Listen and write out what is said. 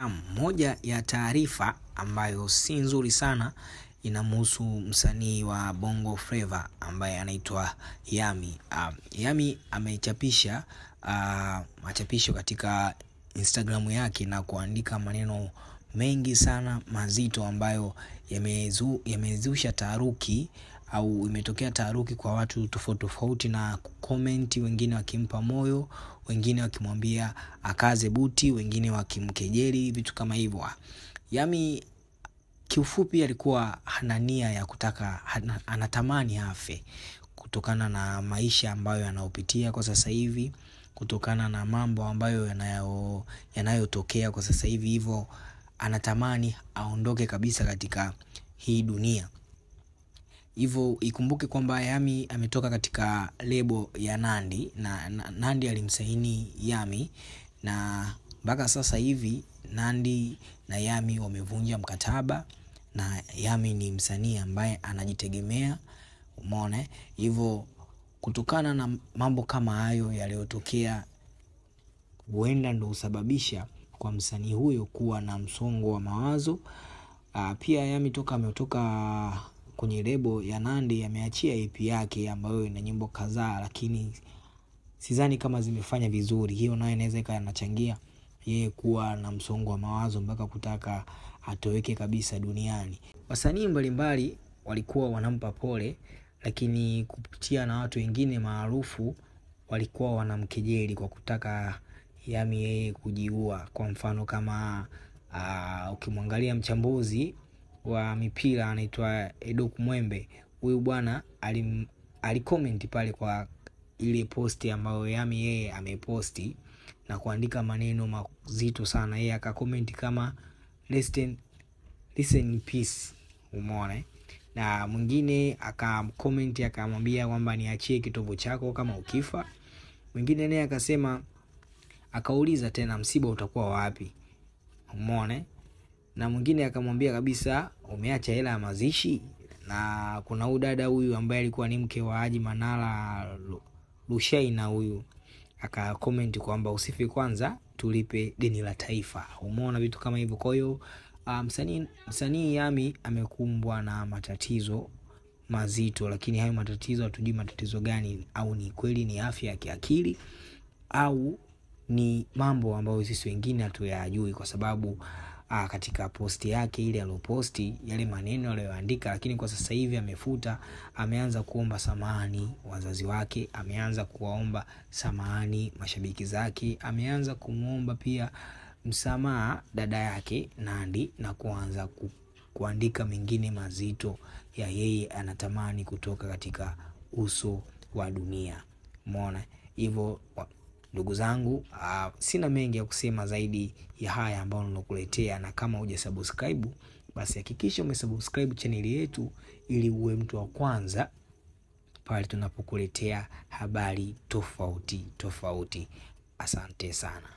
Moja ya taarifa ambayo si nzuri sana inamhusu msanii wa Bongo Flava ambaye anaitwa Yami. Yami amechapisha machapisho katika Instagram yake na kuandika maneno mengi sana mazito ambayo yamezusha taharuki au imetokea taharuki kwa watu tofauti na comment, wengine wakimpa moyo, wengine wakimwambia akaze buti, wengine wakimkejeli, vitu kama hivyo. Yami kiufupi alikuwa hana nia ya kutaka, anatamani afe kutokana na maisha ambayo anayopitia kwa sasa hivi, kutokana na mambo ambayo yanayotokea kwa sasa hivi, hivyo anatamani aondoke kabisa katika hii dunia. Hivyo ikumbuke kwamba Yami ametoka katika lebo ya Nandi na Nandi alimsaini Yami, na mpaka sasa hivi Nandi na Yami wamevunja mkataba na Yami ni msanii ambaye anajitegemea, umeona. Hivyo kutokana na mambo kama hayo yaliyotokea, huenda ndo usababisha kwa msanii huyo kuwa na msongo wa mawazo. Pia Yami toka ametoka kwenye lebo ya Nandi ameachia EP yake ambayo ina nyimbo kadhaa, lakini sidhani kama zimefanya vizuri. Hiyo nayo inaweza ikanachangia yeye kuwa na msongo wa mawazo mpaka kutaka atoweke kabisa duniani. Wasanii mbalimbali walikuwa wanampa pole, lakini kupitia na watu wengine maarufu walikuwa wanamkejeli kwa kutaka Yami yeye kujiua. Kwa mfano kama ukimwangalia mchambuzi wa mipira anaitwa Edok Mwembe, huyu bwana alicomment pale kwa ile posti ambayo Yami yeye ameposti na kuandika maneno mazito sana. Yeye akacomment kama listen in peace, umeona. Na mwingine akacomment akamwambia kwamba niachie kitovu chako kama ukifa. Mwingine naye akasema, akauliza tena msiba utakuwa wapi, umeona. Na mwingine akamwambia kabisa umeacha hela ya mazishi. Na kuna udada huyu ambaye alikuwa ni mke wa Haji Manara Rushaina, huyu akacomment kwamba usifi kwanza tulipe deni la taifa, umeona, vitu kama hivyo. Kwa hiyo msanii Yami amekumbwa na matatizo mazito, lakini hayo matatizo hatujui matatizo gani, au ni kweli ni afya ya kiakili au ni mambo ambayo sisi wengine hatuyajui, kwa sababu katika posti yake ile aliyoposti yale maneno aliyoandika, lakini kwa sasa hivi amefuta. Ameanza kuomba samahani wazazi wake, ameanza kuwaomba samahani mashabiki zake, ameanza kumuomba pia msamaha dada yake Nandi, na kuanza kuandika mengine mazito ya yeye anatamani kutoka katika uso wa dunia, umeona. Hivyo ndugu zangu, sina mengi ya kusema zaidi ya haya ambayo ninakuletea, na kama hujasubscribe basi hakikisha umesubscribe channel yetu ili uwe mtu wa kwanza pale tunapokuletea habari tofauti. Asante sana.